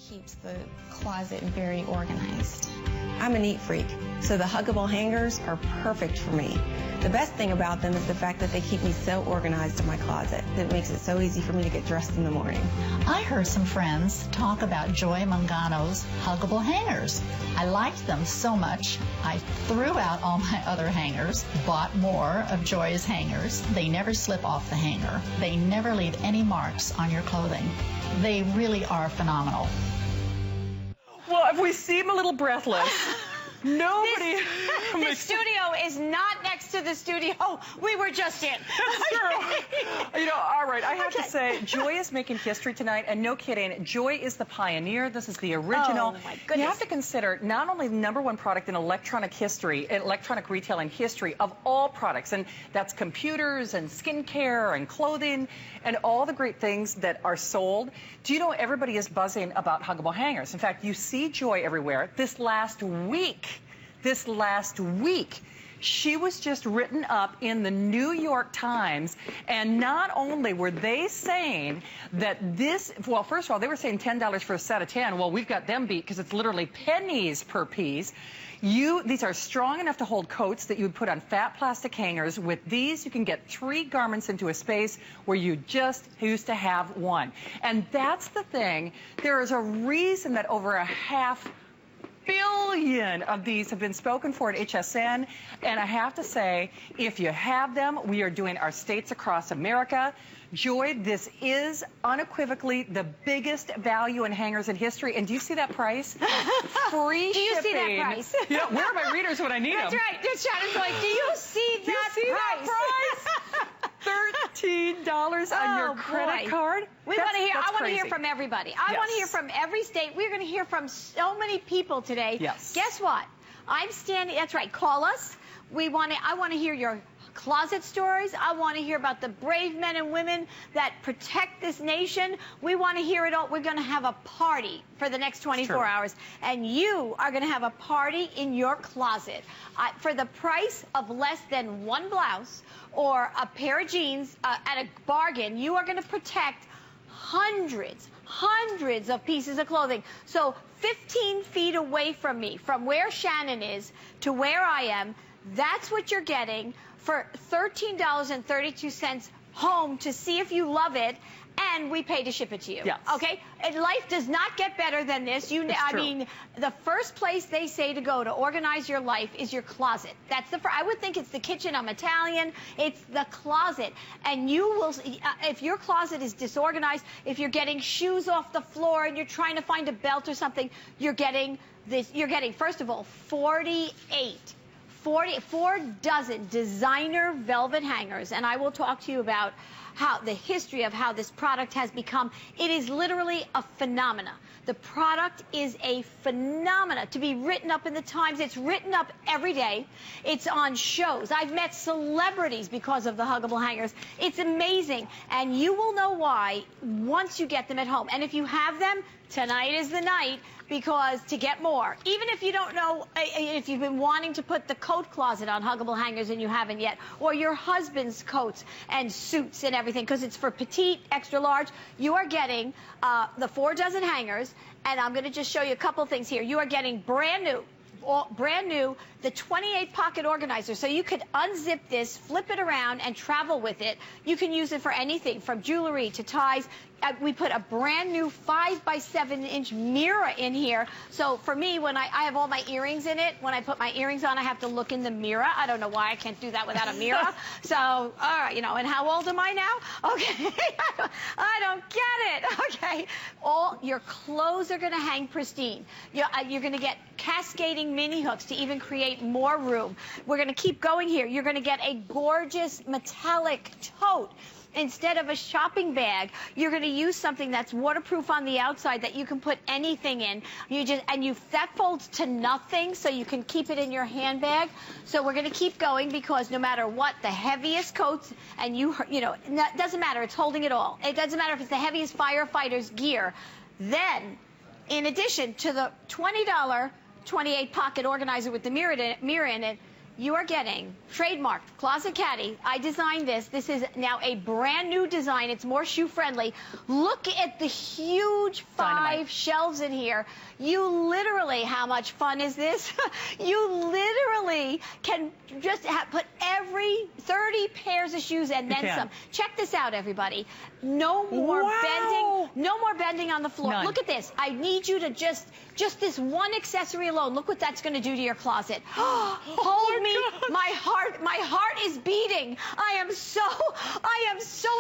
keeps the closet very organized. I'm a neat freak, so the Huggable hangers are perfect for me. The best thing about them is the fact that they keep me so organized in my closet. It makes it so easy for me to get dressed in the morning. I heard some friends talk about Joy Mangano's Huggable hangers. I liked them so much, I threw out all my other hangers, bought more of Joy's hangers. They never slip off the hanger. They never leave any marks on your clothing. They really are phenomenal. Well, if we seem a little breathless, nobody... The studio is not next to the studio we were just in. That's true. You know, all right, I have to say, Joy is making history tonight, and no kidding, Joy is the pioneer. This is the original. Oh, my goodness. You have to consider not only the #1 product in electronic history, electronic retailing history of all products, and that's computers and skincare and clothing and all the great things that are sold. Do you know everybody is buzzing about Huggable hangers? In fact, you see Joy everywhere. This last week, she was just written up in the New York Times, and not only were they saying that this, well, first of all, they were saying $10 for a set of 10. Well, we've got them beat because it's literally pennies per piece. These are strong enough to hold coats that you would put on fat plastic hangers. With these, you can get 3 garments into a space where you just used to have 1. And that's the thing. There is a reason that over 500 million of these have been spoken for at HSN, and I have to say, if you have them, we are doing our states across America. Joy, this is unequivocally the biggest value in hangers in history. And do you see that price? Free shipping. Do you see that price? Yeah, where are my readers when I need That's them? right. Shannon's like, do you see that price? $13 on your credit card? We want to hear. I want to hear crazy. from everybody. I want to hear from every state. We're going to hear from so many people today. Yes. Guess what? I'm standing. That's right. Call us. I want to hear your closet stories. I want to hear about the brave men and women that protect this nation. We want to hear it all. We're going to have a party for the next 24 hours, and you are going to have a party in your closet for the price of less than 1 blouse or a pair of jeans at a bargain. You are going to protect hundreds of pieces of clothing. So 15 feet away from me, from where Shannon is to where I am, that's what you're getting for $13.32 home to see if you love it, and we pay to ship it to you. Yes. Okay? And life does not get better than this. I mean, the first place they say to go to organize your life is your closet. That's I would think it's the kitchen. I'm Italian. It's the closet. And you will, if your closet is disorganized, if you're getting shoes off the floor and you're trying to find a belt or something, you're getting this. You're getting, first of all, 4 dozen designer velvet hangers, and I will talk to you about how the history of how this product has become. It is literally a phenomena. The product is a phenomena to be written up in the Times. It's written up every day. It's on shows. I've met celebrities because of the Huggable hangers. It's amazing, and you will know why once you get them at home. And if you have them, tonight is the night, because to get more, even if you don't know, if you've been wanting to put the coat closet on Huggable hangers and you haven't yet, or your husband's coats and suits and everything, because it's for petite, extra large, you are getting the 4 dozen hangers, and I'm going to just show you a couple things here. You are getting brand new, the 28 pocket organizer. So you could unzip this, flip it around, and travel with it. You can use it for anything from jewelry to ties. We put a brand new 5x7-inch mirror in here. So for me, when I have all my earrings in it, when I put my earrings on, I have to look in the mirror. I don't know why I can't do that without a mirror. So, all right, you know, and how old am I now? Okay, I don't get it. Okay, all your clothes are going to hang pristine. You're going to get cascading mini hooks to even create more room. We're going to keep going here. You're going to get a gorgeous metallic tote. Instead of a shopping bag, you're going to use something that's waterproof on the outside that you can put anything in. That folds to nothing, so you can keep it in your handbag. So we're going to keep going, because no matter what, the heaviest coats, and you know, it doesn't matter. It's holding it all. It doesn't matter if it's the heaviest firefighter's gear. Then, in addition to the $20 28 pocket organizer with the mirror in it, you are getting trademarked Closet Caddy. I designed this. This is now a brand new design. It's more shoe friendly. Look at the huge 5 shelves in here. You literally, how much fun is this? You literally can just put every 30 pairs of shoes and then some. Check this out, everybody. No more bending. No more bending on the floor. None. Look at this. I need you to just this one accessory alone. Look what that's going to do to your closet. Hold me. My heart is beating. I am so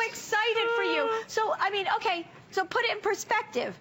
excited for you. So, I mean, okay, so put it in perspective.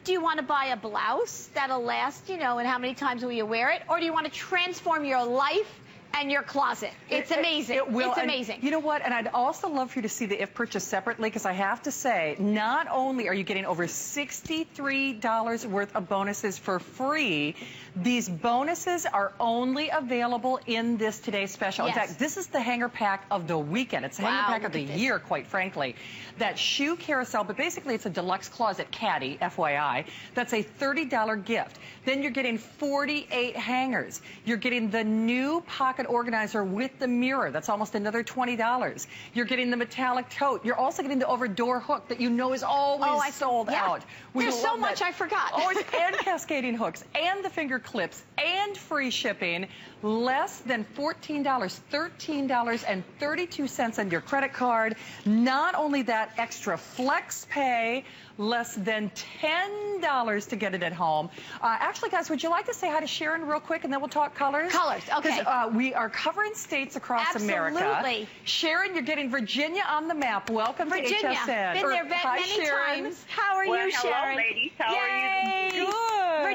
Do you want to buy a blouse that'll last, you know, and how many times will you wear it? Or do you want to transform your life and your closet? It's amazing. It will. It's amazing. And you know what? And I'd also love for you to see the if purchase separately, because I have to say, not only are you getting over $63 worth of bonuses for free, these bonuses are only available in this today's special. Yes. In fact, this is the hanger pack of the weekend. It's the hanger pack of the year, quite frankly. That shoe carousel, but basically it's a deluxe closet caddy, FYI. That's a $30 gift. Then you're getting 48 hangers. You're getting the new pocket organizer with the mirror. That's almost another $20. You're getting the metallic tote. You're also getting the over-door hook that you know is always sold out. There's so much I forgot. And cascading hooks, and the finger clips, and free shipping. Less than $14, $13.32 on your credit card. Not only that, extra flex pay, less than $10 to get it at home. Actually, guys, would you like to say hi to Sharon real quick, and then we'll talk colors? Colors, okay. Because we are covering states across America. Absolutely. Sharon, you're getting Virginia on the map. Welcome to HSN. Been there many times. How are you, Sharon? Hello, ladies. How are you?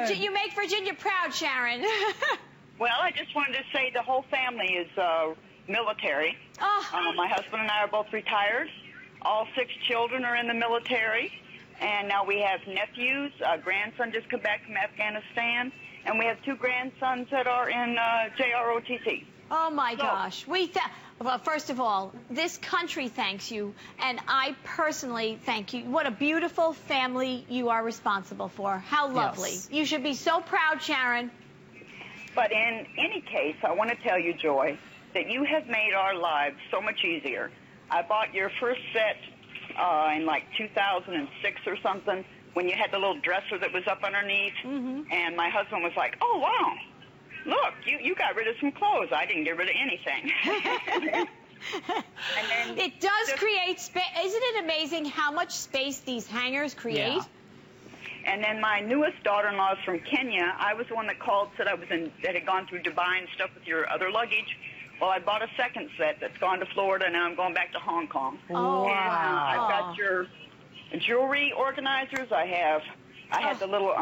Good. You make Virginia proud, Sharon. Well, I just wanted to say the whole family is military. My husband and I are both retired. All 6 children are in the military. And now we have nephews. A grandson just come back from Afghanistan. And we have 2 grandsons that are in JROTC. Oh, my gosh. Well, first of all, this country thanks you, and I personally thank you. What a beautiful family you are responsible for. How lovely. Yes. You should be so proud, Sharon. But in any case, I want to tell you, Joy, that you have made our lives so much easier. I bought your first set in like 2006 or something, when you had the little dresser that was up underneath, and my husband was like, oh, wow. Look, you got rid of some clothes. I didn't get rid of anything. And then it does create space. Isn't it amazing how much space these hangers create? Yeah. And then my newest daughter-in-law is from Kenya. I was the one that called, said that had gone through Dubai and stuff with your other luggage. Well, I bought a second set that's gone to Florida, and now I'm going back to Hong Kong. Oh, and, wow. I've got your jewelry organizers. I had the little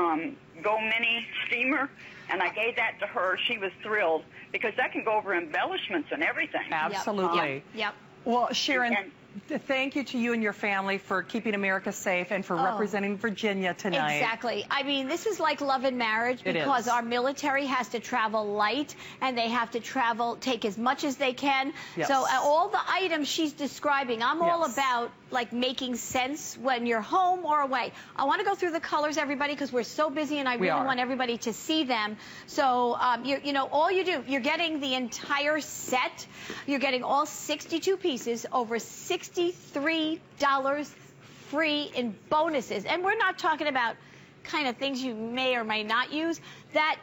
Go Mini steamer, and I gave that to her. She was thrilled because that can go over embellishments and everything. Absolutely. Yep. Well, Sharon, thank you to you and your family for keeping America safe and for representing Virginia tonight. Exactly. I mean, this is like love and marriage because our military has to travel light and they have to take as much as they can. Yes. So all the items she's describing, I'm all about like making sense when you're home or away. I want to go through the colors, everybody, because we're so busy and I really want everybody to see them. So, you know, all you do, you're getting the entire set. You're getting all 62 pieces, over $63 free in bonuses. And we're not talking about kind of things you may or may not use. That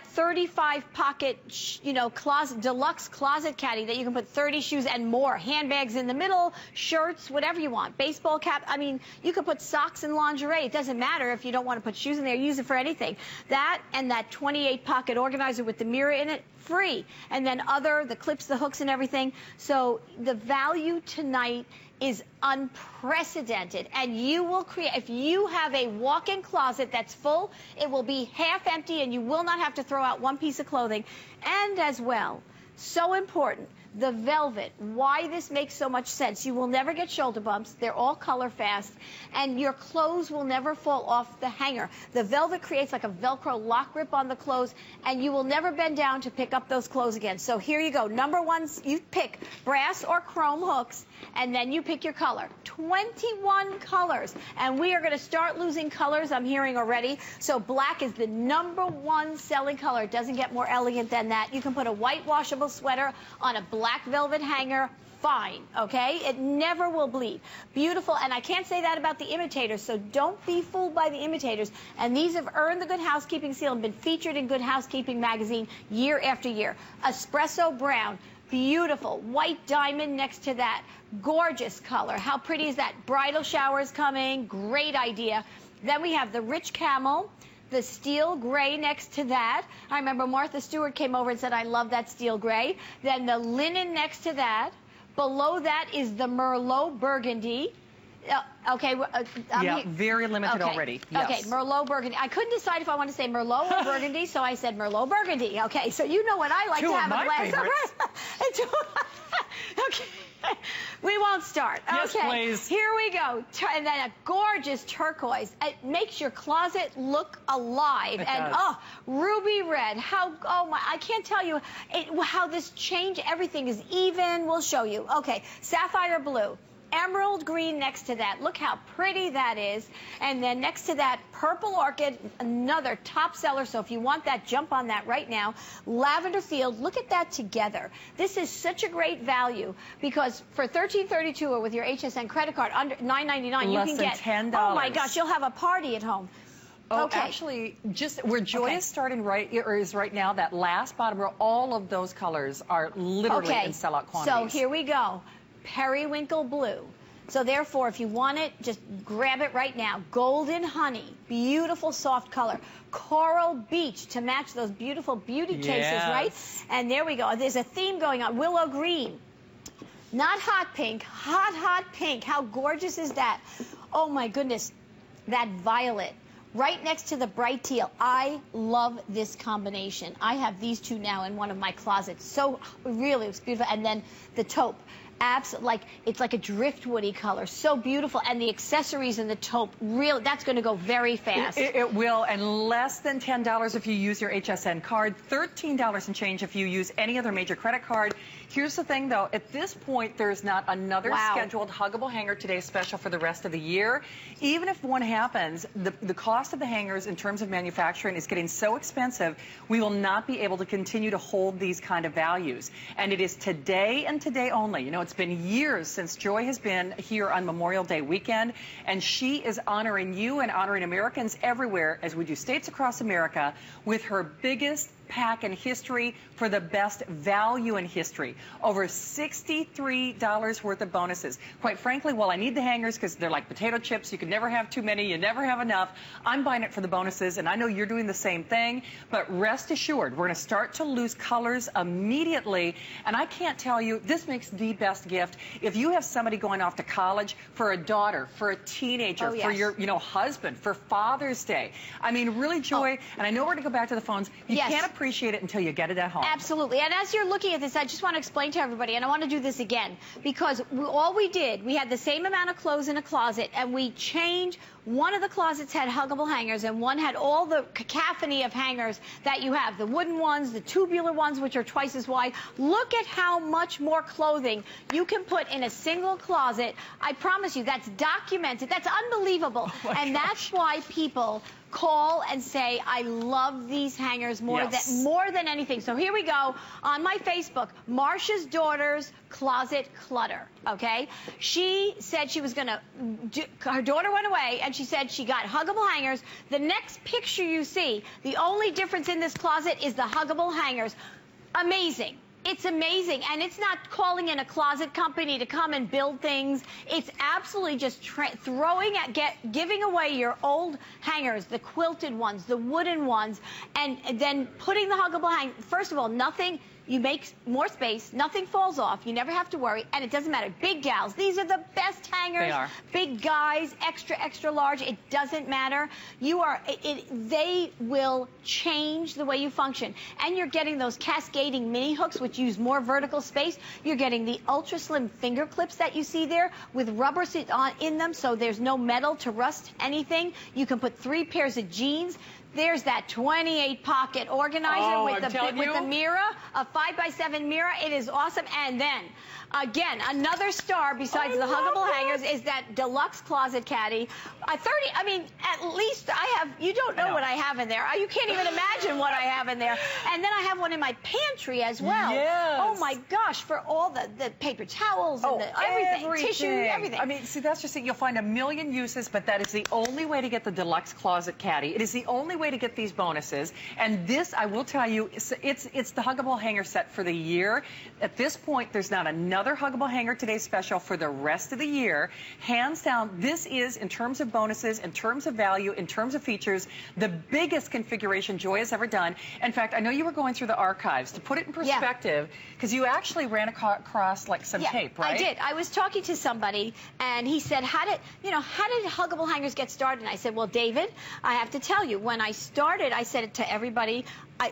35 pocket, you know, deluxe closet caddy that you can put 30 shoes and more, handbags in the middle, shirts, whatever you want, baseball cap. I mean, you could put socks and lingerie. It doesn't matter if you don't want to put shoes in there. Use it for anything. That and that 28 pocket organizer with the mirror in it, free. And then the clips, the hooks and everything. So the value tonight is unprecedented, and you will create, if you have a walk-in closet that's full, it will be half empty and you will not have to throw out one piece of clothing. And as well, so important, The velvet, why this makes so much sense. You will never get shoulder bumps. They're all color fast. And your clothes will never fall off the hanger. The velvet creates like a Velcro lock grip on the clothes, and you will never bend down to pick up those clothes again. So here you go. Number one, you pick brass or chrome hooks, and then you pick your color. 21 colors. And we are going to start losing colors, I'm hearing already. So black is the #1 selling color. It doesn't get more elegant than that. You can put a white washable sweater on a black velvet hanger. Fine, okay? It never will bleed. Beautiful, and I can't say that about the imitators, so don't be fooled by the imitators. And these have earned the Good Housekeeping seal and been featured in Good Housekeeping magazine year after year. Espresso brown, beautiful. White diamond next to that. Gorgeous color. How pretty is that? Bridal showers coming. Great idea. Then we have the rich camel. The steel gray next to that. I remember Martha Stewart came over and said, I love that steel gray. Then the linen next to that. Below that is the Merlot Burgundy. Okay. Yeah, very limited already. Yes. Okay, Merlot Burgundy. I couldn't decide if I want to say Merlot or Burgundy, so I said Merlot Burgundy. Okay, so you know what I like to have a glass of. Okay. We won't start. Yes, okay, please. Here we go. And then a gorgeous turquoise. It makes your closet look alive. It and does. oh, ruby red. Oh my, I can't tell you how this changed. Everything is even. We'll show you. Okay, sapphire blue. Emerald green next to that. Look how pretty that is. And then next to that, purple orchid, another top seller. So if you want that, jump on that right now. Lavender field, look at that together. This is such a great value because for $13.32 or with your HSN credit card under $9.99, you can get $10. Oh my gosh, you'll have a party at home. Oh, okay. Actually, just where Joy is starting is right now, that last bottom row, all of those colors are literally in sellout quantities. So here we go. Periwinkle blue. So therefore, if you want it, just grab it right now. Golden honey, beautiful soft color. Coral beach to match those beautiful beauty cases, right? And there we go. There's a theme going on. Willow green. Not hot pink, hot pink. How gorgeous is that? Oh my goodness, that violet. Right next to the bright teal. I love this combination. I have these two now in one of my closets. So really, it's beautiful. And then the taupe. Absolutely, it's like a driftwoody color, so beautiful, and the accessories in the taupe, really, that's going to go very fast. It will, and less than $10 if you use your HSN card, $13 and change if you use any other major credit card. Here's the thing, though, at this point, there's not another scheduled Huggable hanger today special for the rest of the year. Even if one happens, the cost of the hangers in terms of manufacturing is getting so expensive, we will not be able to continue to hold these kind of values. And it is today and today only. You know, it's been years since Joy has been here on Memorial Day weekend, and she is honoring you and honoring Americans everywhere, as we do states across America, with her biggest pack in history for the best value in history. Over $63 worth of bonuses. Quite frankly, while I need the hangers because they're like potato chips, you can never have too many, you never have enough, I'm buying it for the bonuses, and I know you're doing the same thing, but rest assured, we're going to start to lose colors immediately, and I can't tell you, this makes the best gift. If you have somebody going off to college, for a daughter, for a teenager, for your husband, for Father's Day. I mean, really, Joy, and I know we're going to go back to the phones, you can't appreciate it until you get it at home. Absolutely. And as you're looking at this, I just want to explain to everybody, and I want to do this again, because all we did, we had the same amount of clothes in a closet, and we changed. One of the closets had Huggable hangers, and one had all the cacophony of hangers that you have, the wooden ones, the tubular ones, which are twice as wide. Look at how much more clothing you can put in a single closet. I promise you, that's documented. That's unbelievable. And that's why people call and say, I love these hangers more than anything. So here we go on my Facebook, Marsha's daughter's closet clutter, okay? She said she was going to, her daughter went away, and she said she got Huggable hangers. The next picture you see, the only difference in this closet is the Huggable hangers. Amazing. It's amazing, and it's not calling in a closet company to come and build things. It's absolutely just giving away your old hangers, the quilted ones, the wooden ones, and then putting the Huggable hang. First of all, nothing You make more space, nothing falls off, you never have to worry, and it doesn't matter. Big gals, these are the best hangers. They are. Big guys, extra, extra large, it doesn't matter. They will change the way you function. And you're getting those cascading mini hooks, which use more vertical space. You're getting the ultra slim finger clips that you see there with rubber in them, so there's no metal to rust anything. You can put 3 pairs of jeans. There's that 28 pocket organizer with the mirror, a 5x7 mirror. It is awesome. And then, again, another star besides the huggable hangers is that deluxe closet caddy. I mean, at least I have, you don't know what I have in there. You can't even imagine what I have in there. And then I have one in my pantry as well. Yes. Oh my gosh, for all the paper towels and everything, tissue, everything. I mean, see, that's just it. You'll find a million uses, but that is the only way to get the deluxe closet caddy. It is the only way to get these bonuses. And this, I will tell you, it's the huggable hanger set for the year. At this point, there's not another huggable hanger today special for the rest of the year. Hands down, this is, in terms of bonuses, in terms of value, in terms of features, the biggest configuration Joy has ever done. In fact, I know you were going through the archives to put it in perspective, because you actually ran across like some tape, right? I did. I was talking to somebody, and he said, how did huggable hangers get started? And I said, well, David, I have to tell you, when I started, I said it to everybody,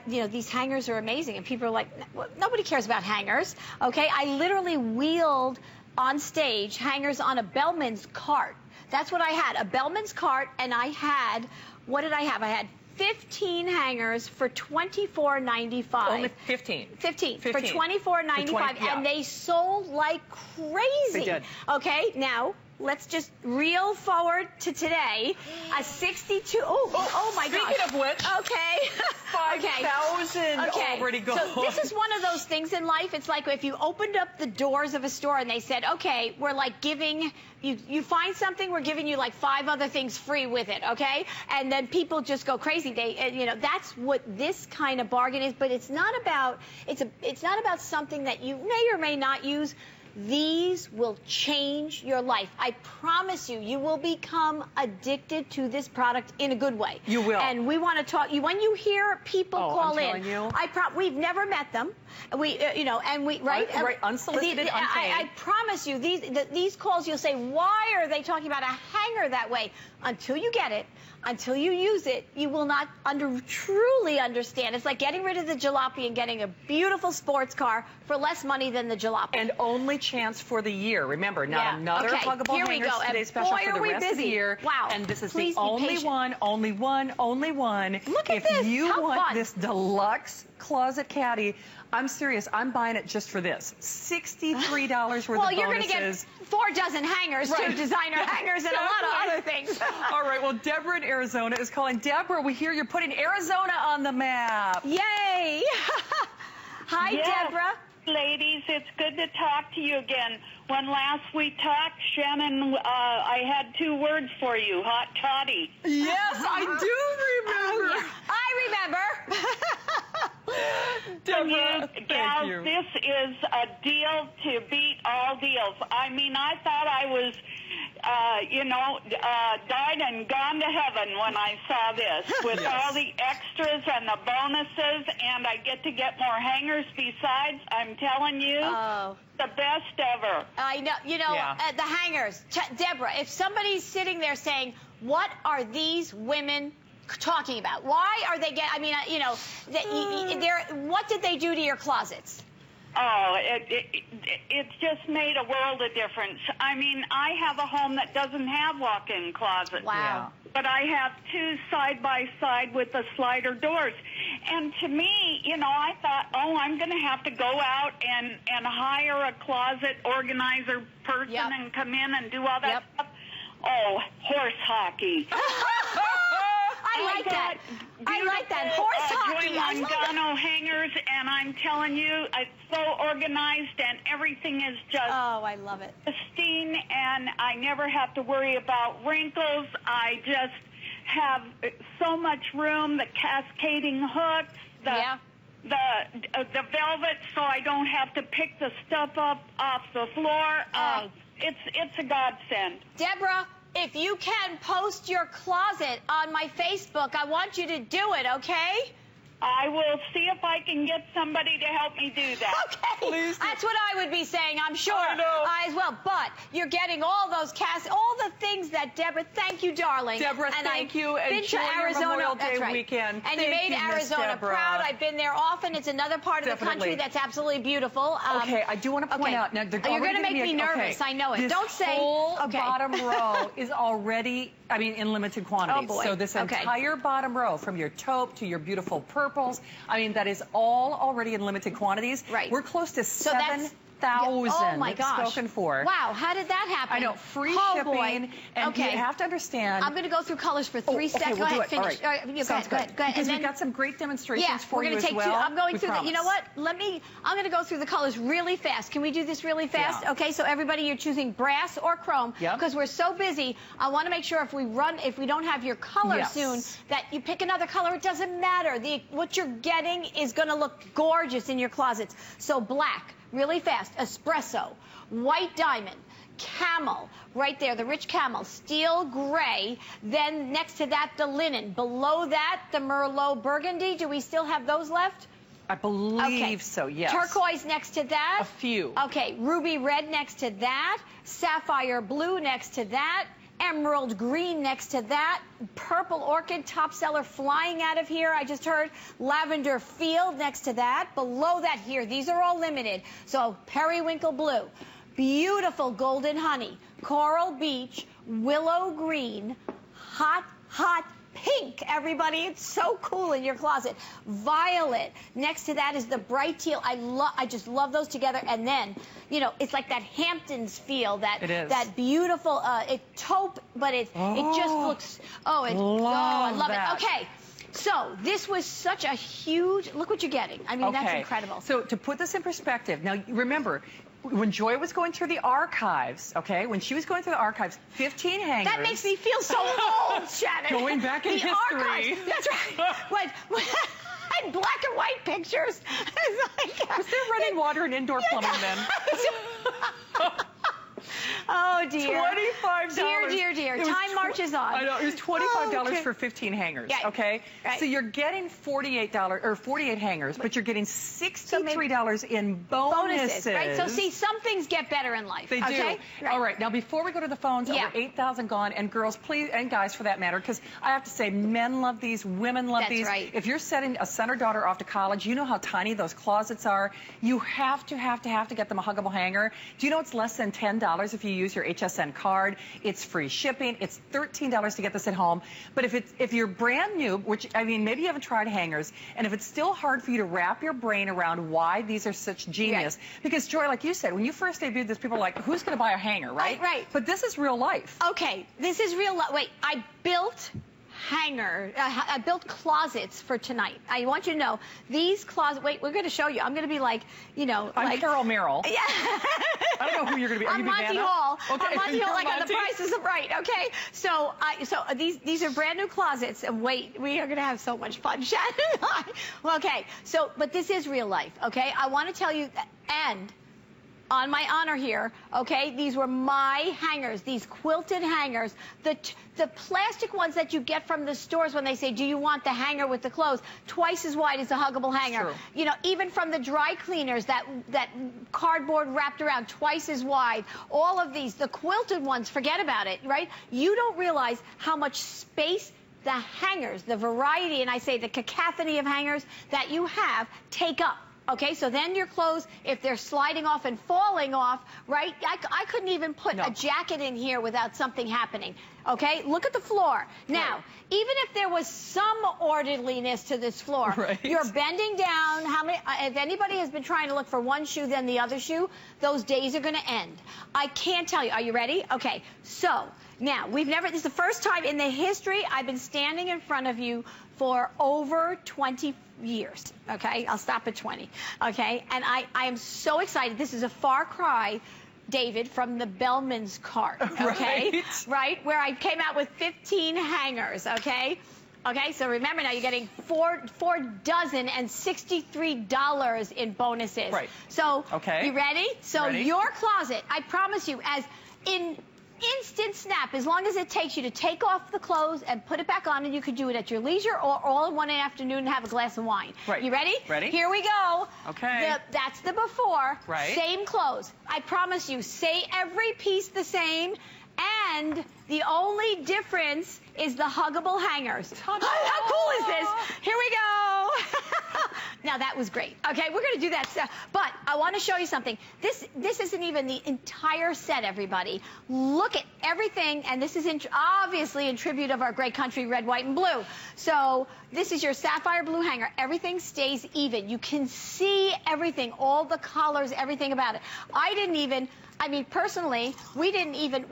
these hangers are amazing. And people are like, well, nobody cares about hangers, okay? I literally wheeled on stage hangers on a Bellman's cart. That's what I had, a Bellman's cart, and I had, what did I have? I had 15 hangers for $24.95. Only 15. 15 for $24.95, and they sold like crazy. They did. Okay, now let's just reel forward to today. A 62. Oh my gosh. Speaking of which. Okay. 5,000 already gone. So this is one of those things in life. It's like if you opened up the doors of a store and they said, okay, we're like giving you find something, we're giving you like 5 other things free with it, okay? And then people just go crazy. That's what this kind of bargain is. But it's not about something that you may or may not use. These will change your life. I promise you, you will become addicted to this product in a good way. You will. And we want to talk. When you hear people call in, you. we've never met them. Right, unsolicited, unpaid. I promise you, these calls, you'll say, why are they talking about a hanger that way? Until you get it, until you use it, you will not truly understand. It's like getting rid of the jalopy and getting a beautiful sports car for less money than the jalopy. And only chance for the year. Remember, not another huggable hangers today special for the rest of the year. Wow. And this is Please the only one. Look at this. If you How want fun. this deluxe closet caddy, I'm serious. I'm buying it just for this. $63 worth of bonuses. Well, you're going to get 4 dozen hangers, 2 designer hangers, and a lot of other things. All right. Well, Deborah in Arizona is calling. Deborah, we hear you're putting Arizona on the map. Yay. Hi, Yes. Deborah. Ladies, it's good to talk to you again. When last we talked, Shannon, I had 2 words for you, hot toddy. Yes, I do remember. I remember. Deborah, Gals, thank you. this is a deal to beat all deals. I mean, I thought I was, died and gone to heaven when I saw this with all the extras and the bonuses, and I get to get more hangers besides. I'm telling you, the best ever. I know. The hangers. Deborah, if somebody's sitting there saying, what are these women talking about? Why are they what did they do to your closets? Oh, it's just made a world of difference. I mean, I have a home that doesn't have walk-in closets. Wow. But I have 2 side-by-side with the slider doors. And to me, I thought, I'm going to have to go out and hire a closet organizer person and come in and do all that stuff. Oh, horse hockey. I like that. I like that. Horse hockey. Mangano hangers, and I'm telling you, it's so organized, and everything is just I love it. pristine, and I never have to worry about wrinkles. I just have so much room, the cascading hooks, the velvet, so I don't have to pick the stuff up off the floor. It's a godsend. Deborah, if you can post your closet on my Facebook, I want you to do it, okay? I will see if I can get somebody to help me do that. Okay. Please. That's what I would be saying, I'm sure. I know. As well. But you're getting all those all the things that Deborah, thank you, darling. Deborah, and thank you. Been Enjoy to your Arizona. Memorial That's Day right. weekend. And Thank you made you, Miss Arizona Deborah. proud. I've been there often. It's another part of the country Definitely. that's absolutely beautiful. Okay, I do want to point out. Now, they're You're going to make me nervous. I know it. This Don't say. whole Okay. bottom row is already, I mean, in limited quantities. Oh, boy. So this Okay. entire bottom row, from your taupe to your beautiful purples, I mean, that is all already in limited quantities. Right. We're close to So that's 7,000 oh my gosh. spoken for. Wow, how did that happen? I know, free oh, shipping, boy. and Okay. you have to understand. I'm going to go through colors for 3 okay, seconds. we'll Go do ahead, it. All finish. right. All right, Sounds go ahead. Because And we've then, got some great demonstrations yeah, for we're you going to as take well. two. I'm going We through the, you know promise. what? I'm going to go through the colors really fast. Can we do this really fast? Yeah. Okay, so everybody, you're choosing brass or chrome. Yep. Because we're so busy, I want to make sure if we don't have your color Yes. soon, that you pick another color. It doesn't matter. What you're getting is going to look gorgeous in your closets. So black, really fast, espresso, white diamond, camel, right there, the rich camel, steel gray, then next to that, the linen. Below that, the Merlot Burgundy. Do we still have those left? I believe Okay. so, yes. Turquoise next to that. A few. Okay, ruby red next to that. Sapphire blue next to that. Emerald green next to that. Purple orchid, top seller flying out of here. I just heard lavender field next to that. Below that here, these are all limited. So periwinkle blue. Beautiful golden honey, coral beach, willow green, hot pink, everybody. It's so cool in your closet. Violet. Next to that is the bright teal. I just love those together. And then, you know, it's like that Hamptons feel, that It is. that beautiful taupe, but it just looks I love that. it. Okay. So this was such a huge, look what you're getting. I mean, that's incredible. So to put this in perspective, now remember, when Joy was going through the archives, okay, when she was going through the archives, 15 hangers. That makes me feel so old, Shannon. Going back in the history. Archives. That's right. And black and white pictures. It's like, Was there running water and indoor plumbing then? Oh, dear. $25. Dear. It was Time marches on. I know. It was $25 Oh, okay. for 15 hangers, Yeah, okay? right. So you're getting $48 or 48 hangers, but you're getting $63 in bonuses. Right? So, see, some things get better in life. They do. Okay? Right. All right. Now, before we go to the phones, Yeah. over 8,000 gone. And girls, please, and guys for that matter, because I have to say, men love these, women love That's these. right. If you're sending a son or daughter off to college, you know how tiny those closets are. You have to get them a huggable hanger. Do you know it's less than $10 if you use your HSN card? It's free shipping. It's $13 to get this at home. But if you're brand new, which, I mean, maybe you haven't tried hangers, and if it's still hard for you to wrap your brain around why these are such genius, because Joy, like you said, when you first debuted this, people were like, who's going to buy a hanger, right? Right. But this is real life. Okay, this is real life. Wait, I built I built closets for tonight. I want you to know these closets. Wait, we're going to show you. I'm going to be like, you know, I'm like Carol Merrill. Yeah. I don't know who you're going to be. Are I'm you Monty Vanna? Hall. Okay. I'm Monty You're Hall, like on The Monty. Price is Right. Okay. So these are brand new closets. And wait, we are going to have so much fun, Shannon and I. Well, okay. So, but this is real life. Okay. I want to tell you, and on my honor here, okay, these were my hangers, these quilted hangers. The plastic ones that you get from the stores when they say, do you want the hanger with the clothes? Twice as wide as the huggable hanger. True. You know, even from the dry cleaners, that cardboard wrapped around, twice as wide. All of these, the quilted ones, forget about it, right? You don't realize how much space the hangers, the variety, and I say the cacophony of hangers that you have take up. Okay, so then your clothes, if they're sliding off and falling off, right, I couldn't even put a jacket in here without something happening. Okay, look at the floor. Now, even if there was some orderliness to this floor, you're bending down. If anybody has been trying to look for one shoe, then the other shoe, those days are going to end. I can't tell you. Are you ready? Okay, so now, this is the first time in the history I've been standing in front of you for over 20 years, okay? I'll stop at 20, okay? And I am so excited. This is a far cry, David, from the Bellman's cart, okay? Right? Where I came out with 15 hangers, okay? Okay, so remember now, you're getting four dozen and $63 in bonuses. Right. So, okay. you ready? So your closet, I promise you, as in instant snap, as long as it takes you to take off the clothes and put it back on, and you could do it at your leisure or all in one afternoon and have a glass of wine. Right. You ready? Ready. Here we go. Okay. That's the before. Right. Same clothes. I promise you, say every piece the same, and the only difference is the huggable hangers. How cool is this? Here we go. Now that was great. Okay, we're going to do that stuff. But I want to show you something. This isn't even the entire set, everybody. Look at everything, and this is obviously in tribute of our great country, red, white, and blue. So this is your sapphire blue hanger. Everything stays even. You can see everything, all the colors, everything about it. I mean, personally, we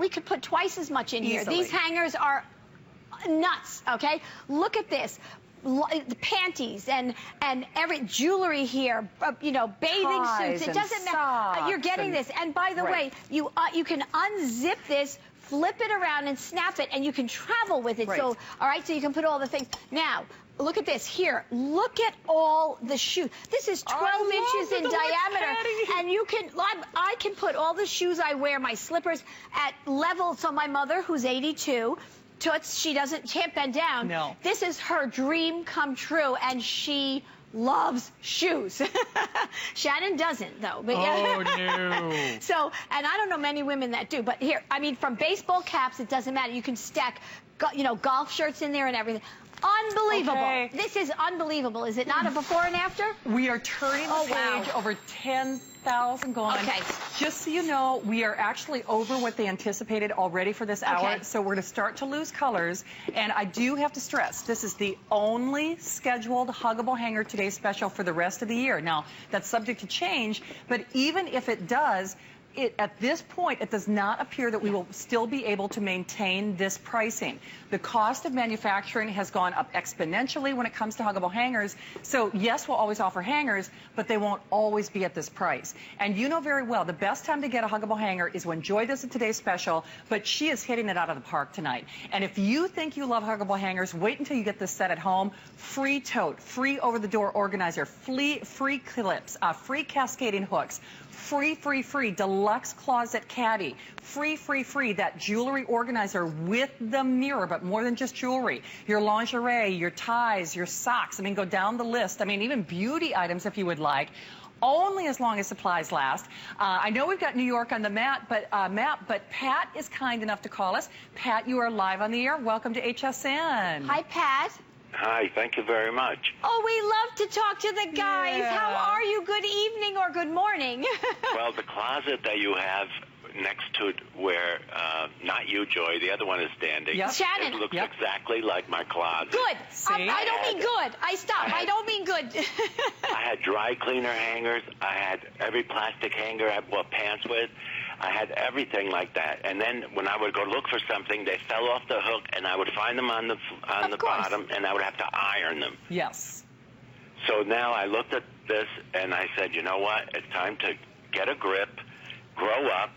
could put twice as much in here. Easily. These hangers are nuts, okay? Look at this. The panties and every jewelry here, bathing Ties suits. It and doesn't matter. You're getting socks this. And by the way, you can unzip this, flip it around, and snap it, and you can travel with it. Right. So, all right, so you can put all the things. Now, look at this here. Look at all the shoes. This is 12 inches in diameter, and you can. I can put all the shoes I wear, my slippers, at level. So my mother, who's 82. Toots, she can't bend down. No. This is her dream come true, and she loves shoes. Shannon doesn't, though. But Oh, no. So, and I don't know many women that do, but here, I mean, from baseball caps, it doesn't matter. You can stack, golf shirts in there and everything. Unbelievable. Okay. This is unbelievable. Is it not a before and after? We are turning the page. Wow. Over 10,000 gone. Okay. Just so you know, we are actually over what they anticipated already for this hour. Okay. So we're going to start to lose colors. And I do have to stress, this is the only scheduled huggable hanger today special for the rest of the year. Now, that's subject to change, but even if it does, at this point, it does not appear that we will still be able to maintain this pricing. The cost of manufacturing has gone up exponentially when it comes to huggable hangers. So, yes, we'll always offer hangers, but they won't always be at this price. And you know very well, the best time to get a huggable hanger is when Joy does a Today's Special, but she is hitting it out of the park tonight. And if you think you love huggable hangers, wait until you get this set at home. Free tote, free over-the-door organizer, free clips, free cascading hooks, free deluxe closet caddy, free that jewelry organizer with the mirror, but more than just jewelry, your lingerie, your ties, your socks. I mean, go down the list. I mean, even beauty items if you would like. Only as long as supplies last. I know we've got New York on the map, but Pat is kind enough to call us. Pat, you are live on the air. Welcome to HSN. Hi, Pat. Hi, thank you very much. Oh, we love to talk to the guys. Yeah. How are you? Good evening or good morning? Well, the closet that you have next to it where, not you, Joy, the other one is standing. Yep. Shannon. It looks Yep. exactly like my closet. Good. See? I don't mean good. I don't mean good. I had dry cleaner hangers. I had every plastic hanger I bought pants with. I had everything like that. And then when I would go look for something, they fell off the hook, and I would find them on the course. bottom, and I would have to iron them. Yes. So now I looked at this, and I said, you know what? It's time to get a grip, grow up,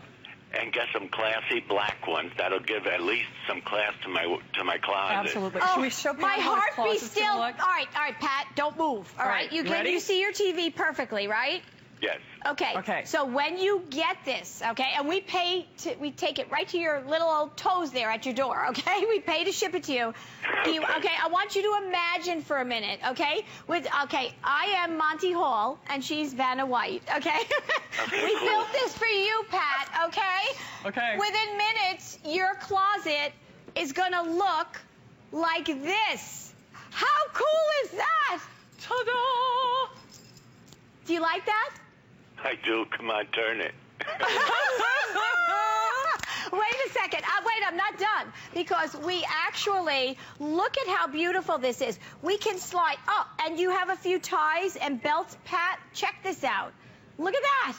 and get some classy black ones that'll give at least some class to my closet. Absolutely. Oh, Should we show people my how his heart be closet's still. gonna All look? right, Pat, don't move. All right, You can ready? you see your TV perfectly, right? Yes. Okay. So when you get this, okay, and we take it right to your little old toes there at your door, okay? We pay to ship it to you. Okay, I want you to imagine for a minute, okay? I am Monty Hall and she's Vanna White, okay? We built this for you, Pat, okay? Okay. Within minutes, your closet is gonna look like this. How cool is that? Ta-da! Do you like that? I do. Come on, turn it. Wait a second. Wait, I'm not done. Because we actually, look at how beautiful this is. We can slide, and you have a few ties and belts. Pat, check this out. Look at that.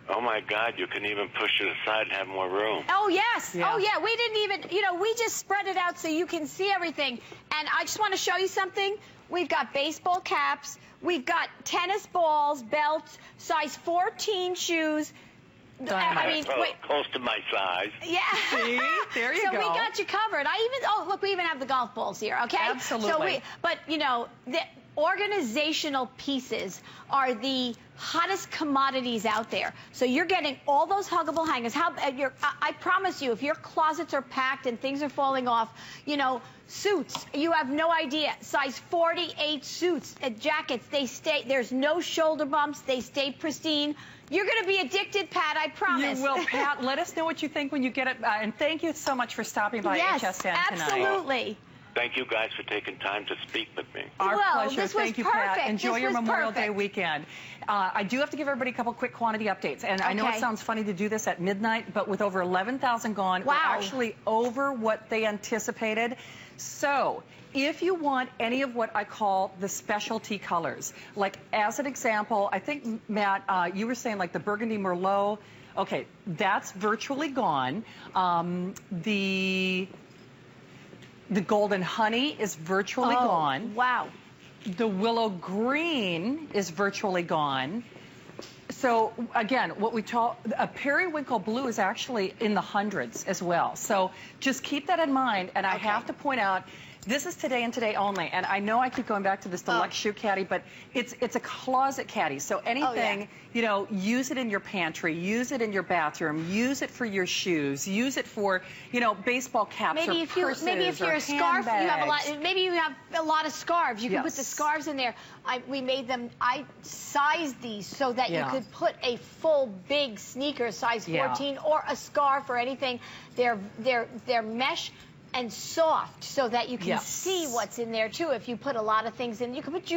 Oh, my God, you can even push it aside and have more room. Oh, yes. Yeah. Oh, yeah. We didn't even, we just spread it out so you can see everything. And I just want to show you something. We've got baseball caps. We've got tennis balls, belts, size 14 shoes. I mean, wait. Close to my size. Yeah. See? There you so go. we got you covered. Look, we even have the golf balls here, okay? Absolutely. So organizational pieces are the hottest commodities out there. So you're getting all those huggable hangers. I promise you, if your closets are packed and things are falling off, you know, suits, you have no idea. Size 48 suits, jackets, they stay, there's no shoulder bumps, they stay pristine. You're going to be addicted, Pat, I promise. You will, Pat. Let us know what you think when you get it. And thank you so much for stopping by HSN tonight. Absolutely. Thank you guys for taking time to speak with me. Our pleasure. This was Thank you, perfect. Pat. Enjoy your Memorial Day perfect. weekend. I do have to give everybody a couple quick quantity updates. And I know it sounds funny to do this at midnight, but with over 11,000 gone, we're actually over what they anticipated. So if you want any of what I call the specialty colors, like as an example, I think, Matt, you were saying like the Burgundy Merlot. Okay, that's virtually gone. The Golden Honey is virtually gone. Wow. The Willow Green is virtually gone. So again, what we call a Periwinkle Blue is actually in the hundreds as well. So just keep that in mind. And I have to point out, this is today and today only. And I know I keep going back to this deluxe shoe caddy, but it's a closet caddy. So anything, you know, use it in your pantry, use it in your bathroom, use it for your shoes, use it for, you know, baseball caps or purses maybe if you're a scarf, you have a lot. Maybe you have a lot of scarves. You can put the scarves in there. We made them. I sized these so that you could put a full big sneaker, size 14, or a scarf or anything. They're mesh and soft so that you can see what's in there too. If you put a lot of things in, you can put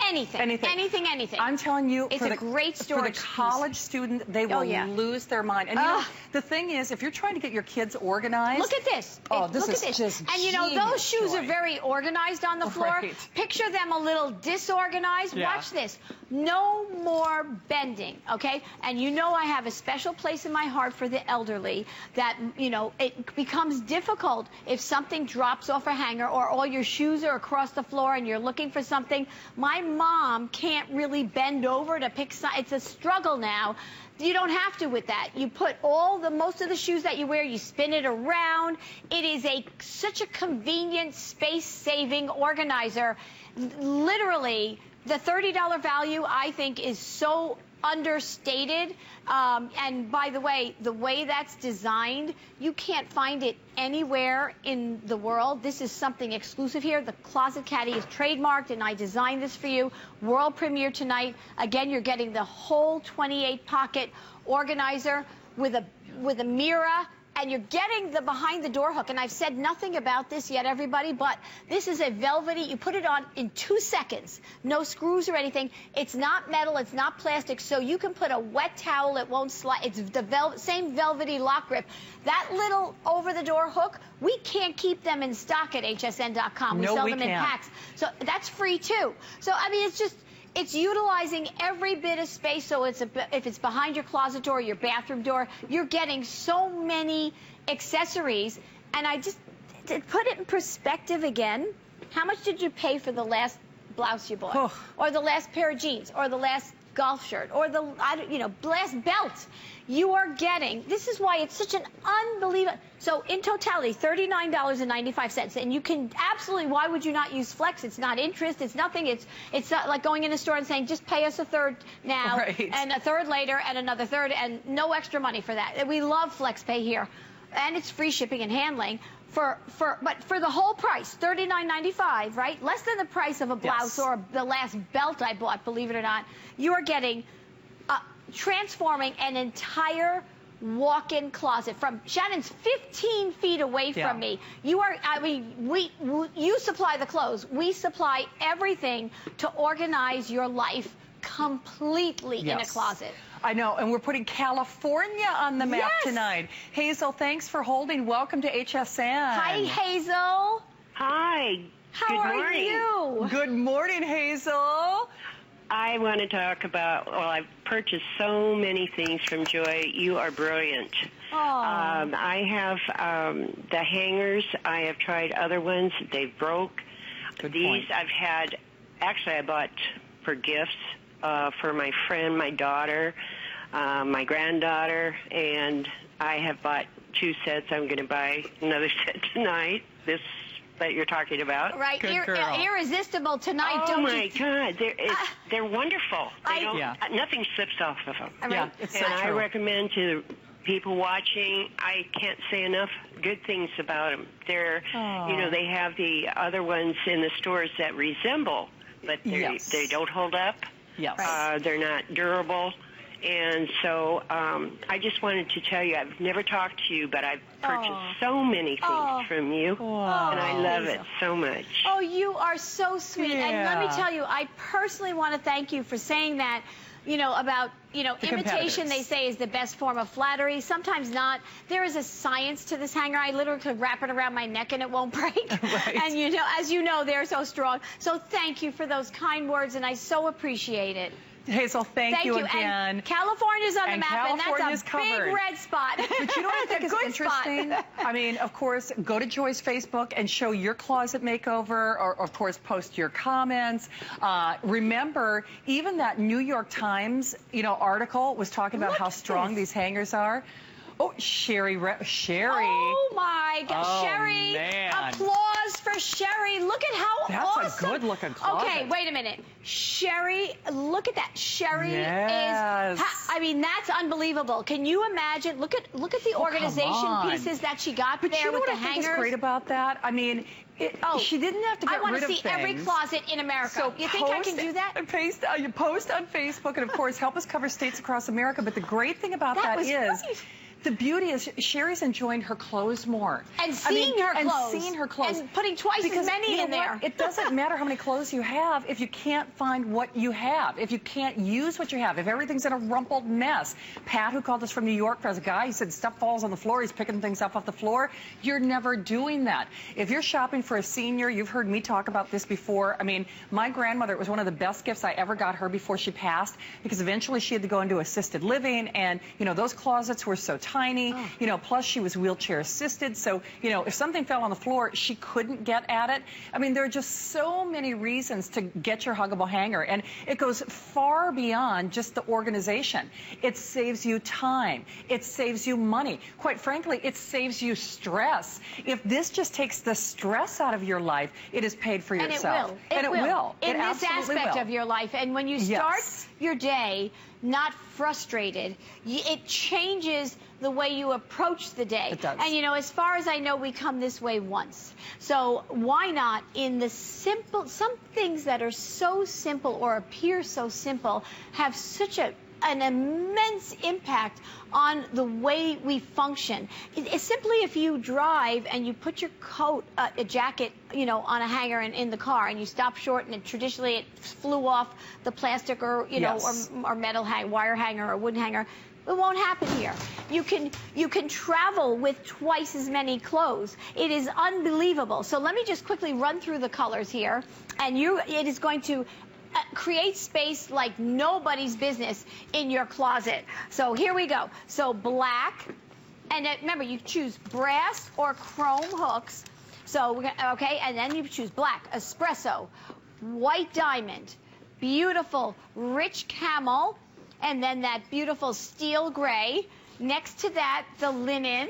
anything. I'm telling you, it's a great storage for the college student, they will lose their mind. And you know, the thing is, if you're trying to get your kids organized, look at this. Look at this. Just and you know, those shoes are very organized on the floor. Picture them a little disorganized. Watch this. No more bending, okay? And you know I have a special place in my heart for the elderly that, you know, it becomes difficult if something drops off a hanger or all your shoes are across the floor and you're looking for something. My mom can't really bend over to pick something. It's a struggle now. You don't have to with that. You put most of the shoes that you wear, you spin it around. It is such a convenient, space-saving organizer. Literally, the $30 value, I think, is so understated. And by the way that's designed, you can't find it anywhere in the world. This is something exclusive here. The Closet Caddy is trademarked, and I designed this for you. World premiere tonight. Again, you're getting the whole 28-pocket organizer with a mirror. And you're getting the behind-the-door hook. And I've said nothing about this yet, everybody, but this is a velvety. You put it on in 2 seconds. No screws or anything. It's not metal. It's not plastic. So you can put a wet towel. It won't slide. It's the same velvety lock grip. That little over-the-door hook, we can't keep them in stock at hsn.com. We sell them in packs. So that's free, too. So, I mean, it's utilizing every bit of space, so if it's behind your closet door, your bathroom door, you're getting so many accessories. And I just, to put it in perspective again, how much did you pay for the last blouse you bought? Or the last pair of jeans? Or the last golf shirt? Or the, last belt? You are getting, this is why it's such an unbelievable, so in totality, $39.95. And you can absolutely, why would you not use Flex? It's not interest, it's nothing. It's not like going in a store and saying, just pay us a third now, and a third later, and another third, and no extra money for that. We love Flex Pay here. And it's free shipping and handling. But for the whole price, $39.95, right? Less than the price of a blouse or the last belt I bought, believe it or not. You are getting transforming an entire walk-in closet from Shannon's 15 feet away from me. You are, I mean, you supply the clothes. We supply everything to organize your life completely in a closet. I know, and we're putting California on the map tonight. Hazel, thanks for holding. Welcome to HSN. Hi, Hazel. Hi. How are you? Good morning, Hazel. I want to talk about, well, I've purchased so many things from Joy. You are brilliant. I have the hangers. I have tried other ones. They broke. These I've had, actually I bought for gifts for my friend, my daughter, my granddaughter, and I have bought 2 sets. I'm going to buy another set tonight, this that you're talking about. Right, Good girl. irresistible tonight. Oh don't my you? God, they're wonderful. Nothing slips off of them. Yeah, it's so And I true. recommend to people watching, I can't say enough good things about them. They're, they have the other ones in the stores that resemble, but they don't hold up. Yes. They're not durable. And so I just wanted to tell you, I've never talked to you, but I've purchased so many things from you, and I love it so much. Oh, you are so sweet. And let me tell you, I personally want to thank you for saying that, about, imitation, they say, is the best form of flattery. Sometimes not. There is a science to this hanger. I literally could wrap it around my neck and it won't break. Right. And, as you know, they're so strong. So thank you for those kind words, and I so appreciate it. Hazel, thank you again. And California's on the map, and California's that's a big red spot. But you know what I think is interesting? Spot. I mean, of course, go to Joy's Facebook and show your closet makeover, or of course, post your comments. Remember, even that New York Times, article was talking about how strong these hangers are. Oh, Sherry. Oh, my God. Oh, Sherry. man. Applause for Sherry. Look at how awesome. That's a good-looking closet. Okay, wait a minute. Sherry, look at that. Sherry Yes. that's unbelievable. Can you imagine? Look at the organization pieces that she got there with the hangers. But you know what I think is great about that? I mean, she didn't have to get rid of things. I want to see every closet in America. So you think I can do that? You post on Facebook, and of course, help us cover states across America. But the great thing about that is, great. The beauty is Sherry's enjoying her clothes more. And seeing her clothes. And putting twice as many in there. It doesn't matter how many clothes you have if you can't find what you have, if you can't use what you have, if everything's in a rumpled mess. Pat, who called us from New York, there's a guy, he said stuff falls on the floor, he's picking things up off the floor. You're never doing that. If you're shopping for a senior, you've heard me talk about this before. I mean, my grandmother, it was one of the best gifts I ever got her before she passed, because eventually she had to go into assisted living, and, those closets were so tiny, plus she was wheelchair assisted. So, if something fell on the floor, she couldn't get at it. I mean, there are just so many reasons to get your Huggable hanger, and it goes far beyond just the organization. It saves you time. It saves you money. Quite frankly, it saves you stress. If this just takes the stress out of your life, it is paid for yourself. And it will. In It this aspect of your life. And when you start your day not frustrated, it changes the way you approach the day. It does. And as far as I know, we come this way once. So why not, in the simple, some things that are so simple or appear so simple have such an immense impact on the way we function. It's simply, if you drive and you put your coat, a jacket, on a hanger in the car, and you stop short, and traditionally it flew off the plastic or or metal wire hanger or wooden hanger. It won't happen here. You can travel with twice as many clothes. It is unbelievable. So let me just quickly run through the colors here, and it is going to create space like nobody's business in your closet. So here we go. So black, and remember, you choose brass or chrome hooks. So and then you choose black, espresso, white diamond, beautiful rich camel, and then that beautiful steel gray. Next to that, the linen.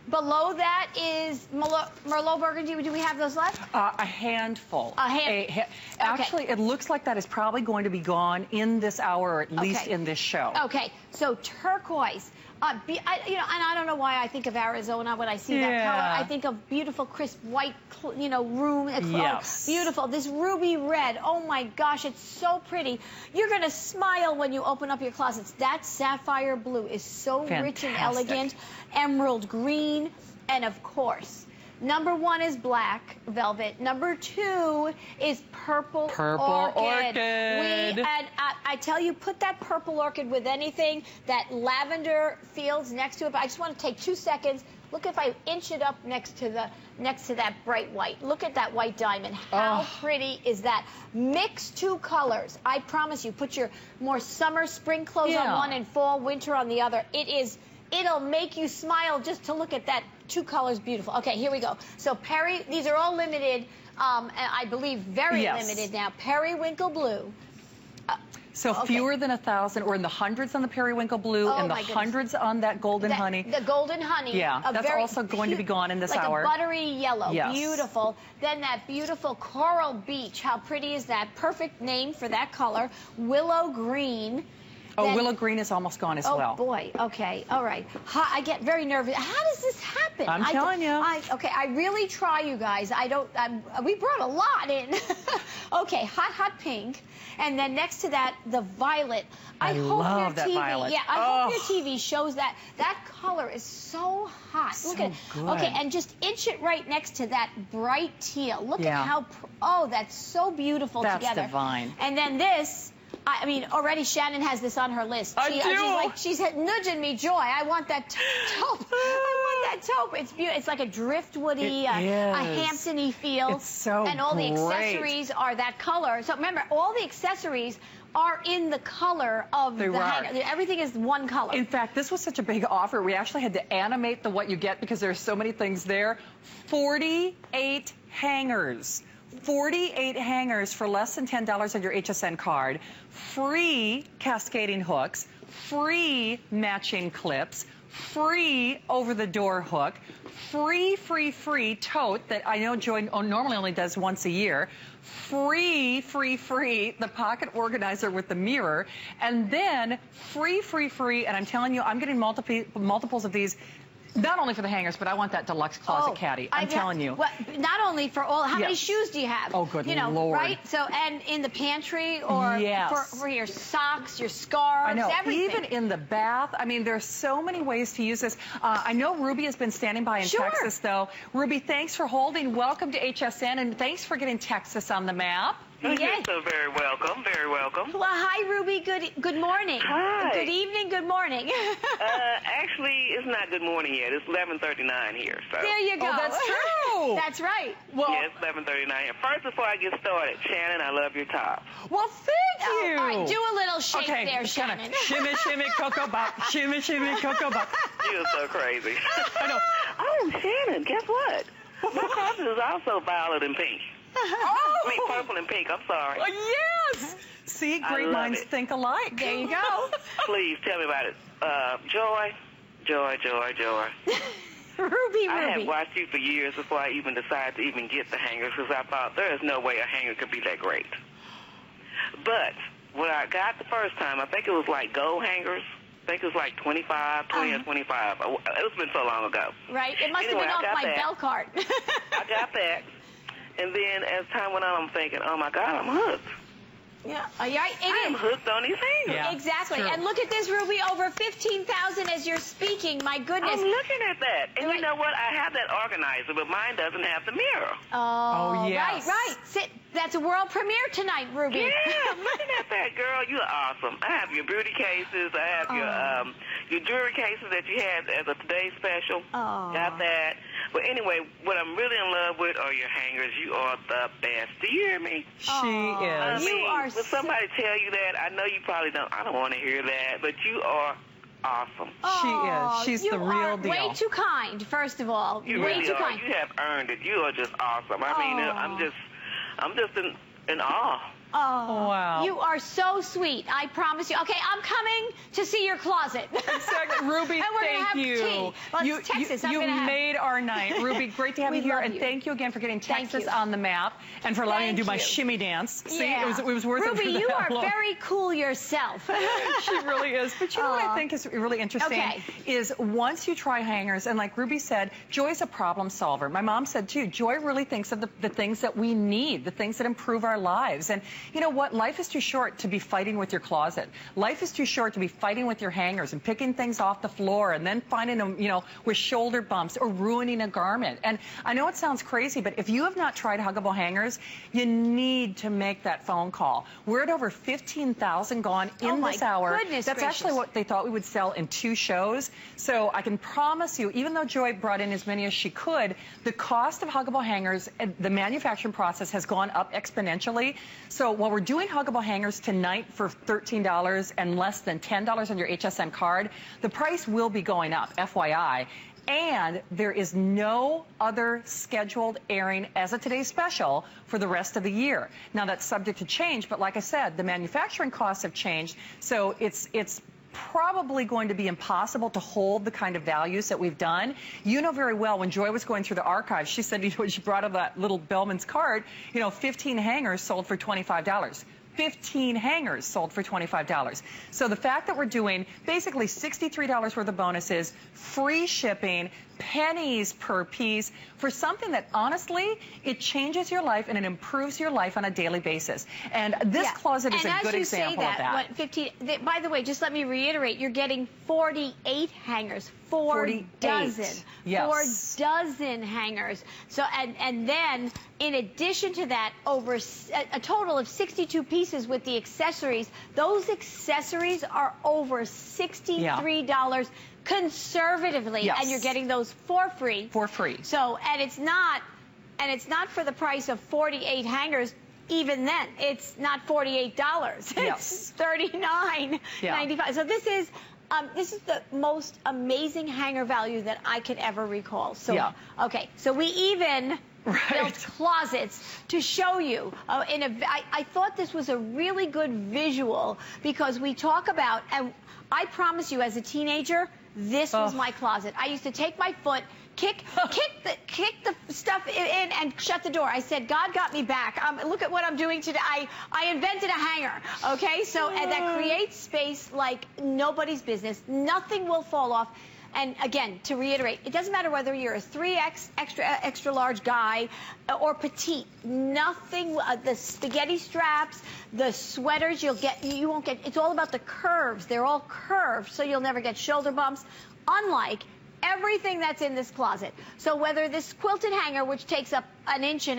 Below that is Merlot Burgundy. Do we have those left? A handful. Okay. Actually, it looks like that is probably going to be gone in this hour, or at least in this show. Okay. So turquoise. And I don't know why I think of Arizona when I see that color. I think of beautiful, crisp, white, room. It's beautiful. This ruby red. Oh, my gosh, it's so pretty. You're going to smile when you open up your closets. That sapphire blue is so rich and elegant. Emerald green. And, of course, number 1 is black velvet. Number 2 is purple orchid. And I tell you, put that purple orchid with anything. That lavender fields next to it. But I just want to take 2 seconds. Look, if I inch it up next to that bright white. Look at that white diamond. How pretty is that? Mix 2 colors. I promise you. Put your more summer, spring clothes on one and fall, winter on the other. It'll make you smile just to look at that 2 colors. Beautiful. Okay, here we go. So these are all limited, and I believe very limited now. Periwinkle blue. So fewer than 1,000, or in the hundreds on the periwinkle blue, and the hundreds on that golden honey. The golden honey. Yeah, that's also going to be gone in this hour. Like a buttery yellow. Yes. Beautiful. Then that beautiful coral beach. How pretty is that? Perfect name for that color. Willow green. Oh, willow green is almost gone as well. Oh, boy. Okay. All right. I get very nervous. How does this happen? I'm telling you. Okay, I really try, you guys. We brought a lot in. Okay, hot pink. And then next to that, the violet. I love that violet. Yeah, I hope your TV shows that. That color is so hot. So Look at good. Okay, and just inch it right next to that bright teal. Look at how, that's so beautauble together. That's divine. And then this, I mean, already Shannon has this on her list. She's nudging me, Joy. I want that taupe. I want that taupe. It's beautiful. It's like a driftwoody, a Hampton-y feel. It's so And all the accessories are that color. So remember, all the accessories are in the color of the hanger. Everything is one color. In fact, this was such a big offer. We actually had to animate the what you get because there's so many things there. 48 hangers. 48 hangers for less than $10 on your HSN card. Free cascading hooks. Free matching clips. Free over-the-door hook. Free tote that I know Joy normally only does once a year. Free the pocket organizer with the mirror. And then free, and I'm telling you, I'm getting multiples of these. Not only for the hangers, but I want that deluxe closet caddy. I'm telling you. Well, not only for all. How many shoes do you have? Oh, good Lord. Right? So, and in the pantry, or for your socks, your scarves, I know. everything. Even in the bath. I mean, there's so many ways to use this. I know Ruby has been standing by in Texas, though. Ruby, thanks for holding. Welcome to HSN, and thanks for getting Texas on the map. You're so very welcome, very welcome. Well, hi, Ruby. Good morning. Hi. Good evening, good morning. Actually, it's not good morning yet. It's 11:39 here. So. There you go. Oh, that's true. That's right. Well, yes, 11:39 here. First, before I get started, Shannon, I love your top. Well, thank you. All right, do a little shake there, Shannon. Shimmy, cocoa bop. Shimmy, cocoa bop. You're so crazy. I know. Oh, Shannon, guess what? My closet is also violet and pink. I mean, purple and pink. I'm sorry. Yes. See, great minds think alike. There you go. Please tell me about it. Joy. Ruby. I have watched you for years before I even decided to even get the hangers because I thought there is no way a hanger could be that great. But when I got the first time, I think it was like gold hangers. I think it was like 20 or 25. It's been so long ago. Right. It must have been off my bell cart. I got that. And then as time went on, I'm thinking, oh, my God, I'm hooked. Yeah, I'm hooked on these hangers. Yeah, exactly. Sure. And look at this, Ruby, over 15,000 as you're speaking. My goodness. I'm looking at that. And you know what? I have that organizer, but mine doesn't have the mirror. Oh, yes. Right. That's a world premiere tonight, Ruby. Yeah, I'm looking at that, girl. You're awesome. I have your beauty cases. I have your jewelry cases that you had as a Today special. Got that. But anyway, what I'm really in love with are your hangers. You are the best. Do you hear me? She is. You are will somebody tell you that? I know you probably don't. I don't want to hear that, but you are awesome. She is. She's the real deal. Way too kind, first of all. You way really too are. kind. You have earned it. You are just awesome. I mean, I'm just in awe. Oh, wow. You are so sweet. I promise you. Okay, I'm coming to see your closet. Exactly. Ruby, and we're thank gonna have you. Tea. Well, You Texas. you made our night. Ruby, great to have you here. And thank you again for getting Texas on the map and for allowing me to do my shimmy dance. See, it was worth it. Ruby, you are very cool yourself. She really is. But you know what I think is really interesting is once you try hangers, and like Ruby said, Joy's a problem solver. My mom said too, Joy really thinks of the things that we need, the things that improve our lives. And you know what? Life is too short to be fighting with your closet. Life is too short to be fighting with your hangers and picking things off the floor and then finding them, you know, with shoulder bumps or ruining a garment. And I know it sounds crazy, but if you have not tried Huggable hangers, you need to make that phone call. We're at over 15,000 gone in this hour. That's actually what they thought we would sell in 2 shows. So I can promise you, even though Joy brought in as many as she could, the cost of Huggable hangers, the manufacturing process has gone up exponentially. So while we're doing Huggable hangers tonight for $13 and less than $10 on your HSN card, the price will be going up, FYI. And there is no other scheduled airing as a Today's Special for the rest of the year. Now, that's subject to change, but like I said, the manufacturing costs have changed, so it's probably going to be impossible to hold the kind of values that we've done. You know very well, when Joy was going through the archives, she said, when she brought up that little Bellman's cart, 15 hangers sold for $25. 15 hangers sold for $25. So the fact that we're doing basically $63 worth of bonuses, free shipping, pennies per piece for something that honestly, it changes your life and it improves your life on a daily basis. And this closet is a good example of that. 15, by the way, just let me reiterate, you're getting 48 hangers. 4 dozen. Yes. 4 dozen hangers. So and then in addition to that, over a total of 62 pieces with the accessories. Those accessories are over $63 conservatively, yes. And you're getting those for free. For free. So and it's not for the price of 48 hangers. Even then, it's not $48. It's $39.95. So this is the most amazing hanger value that I could ever recall. So okay, so we even built closets to show you. I thought this was a really good visual because we talk about, and I promise you, as a teenager, this was my closet. I used to take my foot, kick the stuff in and shut the door. I said, God got me back. Look at what I'm doing today. I invented a hanger, okay? So and that creates space like nobody's business. Nothing will fall off. And again, to reiterate, it doesn't matter whether you're a 3X extra large guy or petite. Nothing, the spaghetti straps, the sweaters you won't get. It's all about the curves. They're all curved, so you'll never get shoulder bumps. Unlike everything that's in this closet. So whether this quilted hanger, which takes up 1.5 inches,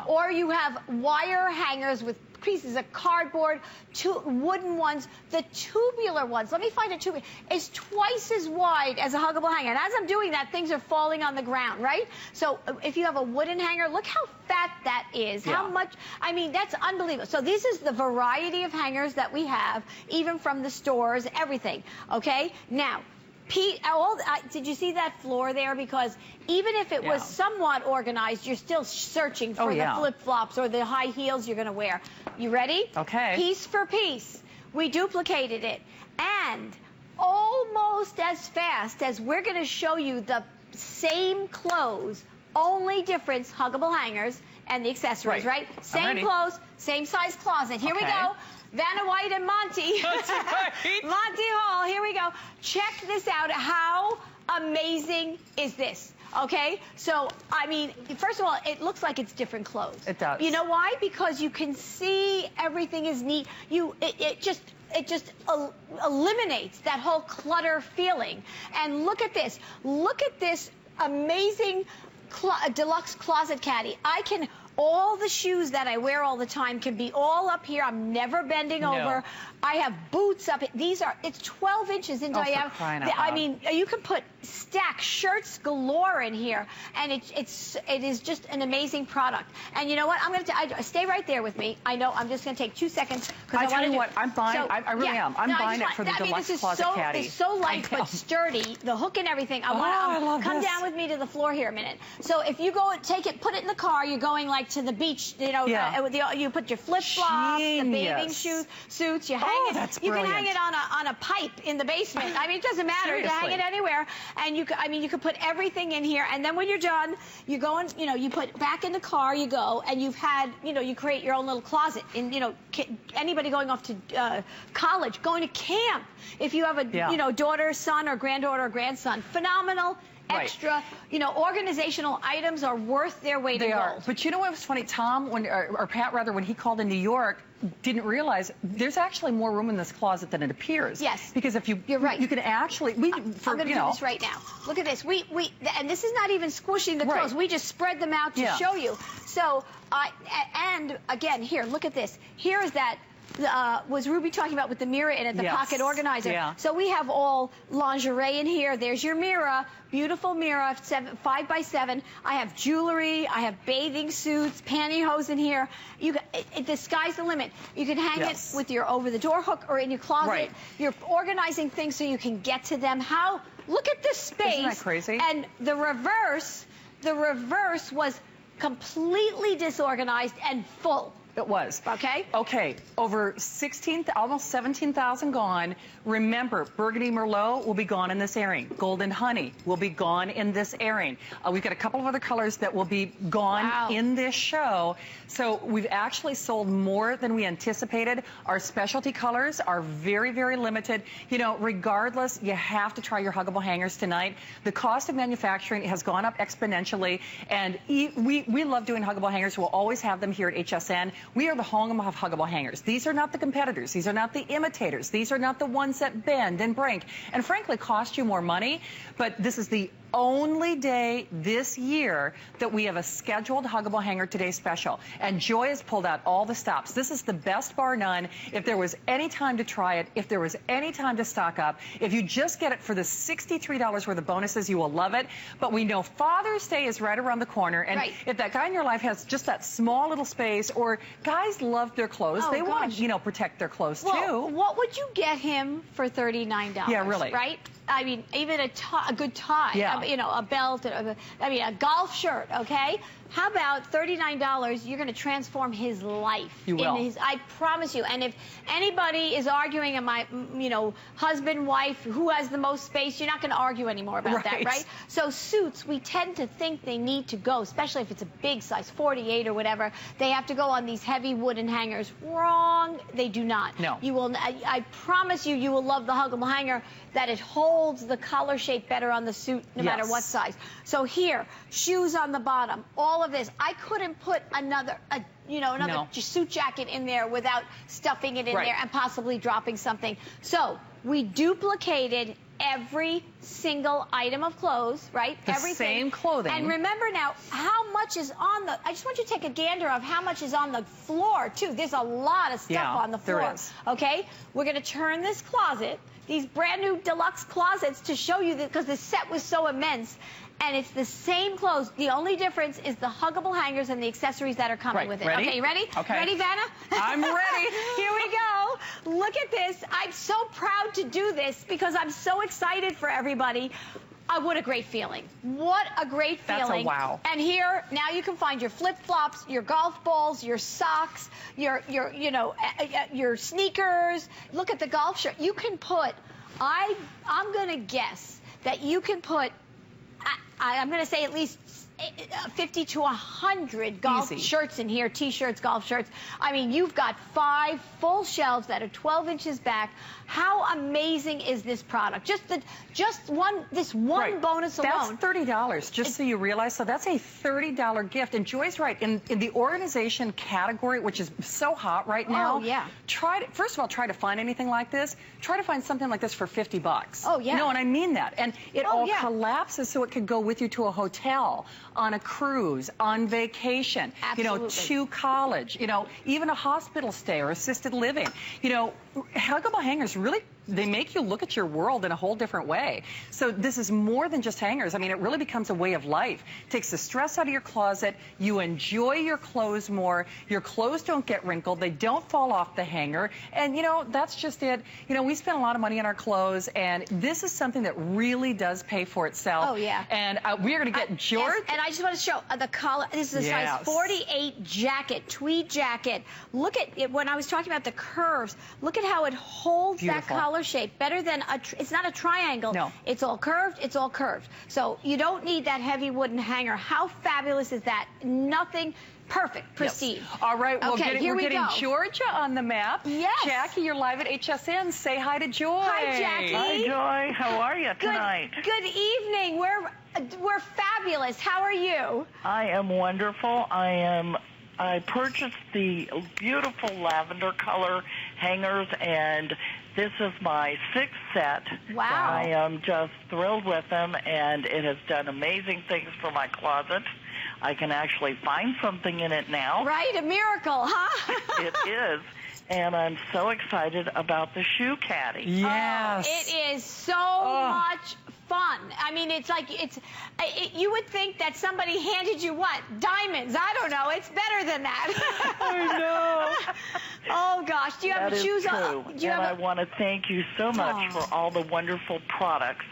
or you have wire hangers with pieces of cardboard, 2 wooden ones, the tubular ones. Let me find a tubular. It's twice as wide as a huggable hanger. And as I'm doing that, things are falling on the ground, right? So if you have a wooden hanger, look how fat that is. How much, I mean, that's unbelievable. So this is the variety of hangers that we have, even from the stores, everything, okay? Now, Pete, did you see that floor there? Because even if it was somewhat organized, you're still searching for the flip-flops or the high heels you're going to wear. You ready? Okay. Piece for piece, we duplicated it. And almost as fast as we're going to show you the same clothes, only difference, huggable hangers and the accessories, right? Same clothes, same size closet. Here we go. Vanna White and Monty. That's right. Monty Hall, here we go. Check this out. How amazing is this? Okay, so, I mean, first of all, it looks like it's different clothes. It does. You know why? Because you can see everything is neat. It just eliminates that whole clutter feeling. And look at this. Look at this amazing deluxe closet caddy. All the shoes that I wear all the time can be all up here. I'm never bending over. I have boots up. It's 12 inches in diameter. I mean, you can put stack shirts galore in here, and it is just an amazing product. And you know what? I'm going to stay right there with me. I know. I'm just going to take 2 seconds because I tell you what, I'm buying. I really am. I'm buying it for the deluxe closet caddy. It's so light but sturdy. The hook and everything. I love come down with me to the floor here a minute. So if you go and take it, put it in the car. You're going like to the beach. You know, you put your flip flops, the bathing suits. You hang it. That's you brilliant. can hang it on a pipe in the basement. I mean, it doesn't matter. You can hang it anywhere, and you can put everything in here. And then when you're done, you go and you put back in the car. You go and you've had you create your own little closet. And anybody going off to college, going to camp, if you have a daughter, son, or granddaughter or grandson, phenomenal. Extra, organizational items are worth their weight in gold. They are. But you know what was funny? Tom, or Pat rather, when he called in New York, didn't realize there's actually more room in this closet than it appears. Yes. Because if you're right. You can actually, I'm going to do this right now. Look at this. And this is not even squishing the clothes. We just spread them out to show you. So, and again, here, look at this. Here is that was Ruby talking about with the mirror in it, the Yes. pocket organizer. Yeah. So we have all lingerie in here. There's your mirror, beautiful mirror, 5 by 7. I have jewelry, I have bathing suits, pantyhose in here. The sky's the limit. You can hang Yes. it with your over-the-door hook or in your closet. Right. You're organizing things so you can get to them. Look at this space. Isn't that crazy? And the reverse was completely disorganized and full. It was. Okay. Okay, over almost 17,000 gone. Remember, Burgundy Merlot will be gone in this airing. Golden Honey will be gone in this airing. We've got a couple of other colors that will be gone in this show. So we've actually sold more than we anticipated. Our specialty colors are very, very limited. You know, regardless, you have to try your Huggable hangers tonight. The cost of manufacturing has gone up exponentially, and we love doing Huggable hangers. We'll always have them here at HSN. We are the home of Huggable hangers. These are not the competitors. These are not the imitators. These are not the ones that bend and break and frankly cost you more money. But this is the only day this year that we have a scheduled Huggable hanger today special. And Joy has pulled out all the stops. This is the best bar none. If there was any time to try it, if there was any time to stock up, if you just get it for the $63 worth of bonuses, you will love it. But we know Father's Day is right around the corner. And if that guy in your life has just that small little space, or guys love their clothes, they want to, protect their clothes too. What would you get him for $39? Yeah, really. Right? I mean, even a good tie. Yeah. A belt, a golf shirt, okay? How about $39? You're going to transform his life. You will. I promise you. And if anybody is arguing, husband, wife, who has the most space, you're not going to argue anymore about that, right? So suits, we tend to think they need to go, especially if it's a big size, 48 or whatever. They have to go on these heavy wooden hangers. Wrong. They do not. No. You will. I promise you, you will love the Huggable hanger. That it holds the collar shape better on the suit, no matter what size. So here, shoes on the bottom, all of this. I couldn't put another suit jacket in there without stuffing it in there and possibly dropping something. So we duplicated every single item of clothes, right? Everything. Same clothing. And remember now, how much is on the, I just want you to take a gander of how much is on the floor, too. There's a lot of stuff on the floor. There is. Okay? We're going to turn this closet, these brand new deluxe closets, to show you that, because the set was so immense. And it's the same clothes. The only difference is the Huggable hangers and the accessories that are coming with it. Ready? Okay, you ready? Okay. Ready, Vanna? I'm ready. Here we go. Look at this. I'm so proud to do this because I'm so excited for everybody. What a great feeling. What a great feeling. That's a wow. And here, now you can find your flip-flops, your golf balls, your socks, your sneakers. Look at the golf shirt. You can put, I'm going to guess that you can put, I'm going to say at least 50 to 100 golf shirts in here, T-shirts, golf shirts. I mean, you've got 5 full shelves that are 12 inches back. How amazing is this product? This one bonus alone. That's $30, just so you realize. So that's a $30 gift. And Joy's right. In the organization category, which is so hot right now, first of all, try to find anything like this. Try to find something like this for $50. Oh, yeah. No, and I mean that. And it all collapses so it could go with you to a hotel, on a cruise, on vacation, Absolutely. To college, even a hospital stay or assisted living. Huggable hangers really, they make you look at your world in a whole different way. So this is more than just hangers. I mean, it really becomes a way of life. It takes the stress out of your closet. You enjoy your clothes more. Your clothes don't get wrinkled. They don't fall off the hanger. And, that's just it. We spend a lot of money on our clothes, and this is something that really does pay for itself. Oh, yeah. And we're going to get George. Yes, and I just want to show the collar. This is a size 48 jacket, tweed jacket. Look at it. When I was talking about the curves, look at how it holds that collar shape better than it's not a triangle. No. It's all curved. It's all curved. So you don't need that heavy wooden hanger. How fabulous is that? Nothing. Perfect. Prestige. Yes. All right. We're getting Georgia on the map. Yes. Jackie, you're live at HSN. Say hi to Joy. Hi, Jackie. Hi, Joy. How are you tonight? Good evening. We're fabulous. How are you? I am wonderful. I purchased the beautiful lavender color hangers, and this is my 6th set. Wow. I am just thrilled with them, and it has done amazing things for my closet. I can actually find something in it now. Right, a miracle, huh? It is. And I'm so excited about the shoe caddy. Yes. Oh, it is so much fun. I mean, it's like, you would think that somebody handed you what? Diamonds. I don't know. It's better than that. I know. Oh, gosh. Do you have shoes on? And I want to thank you so much for all the wonderful products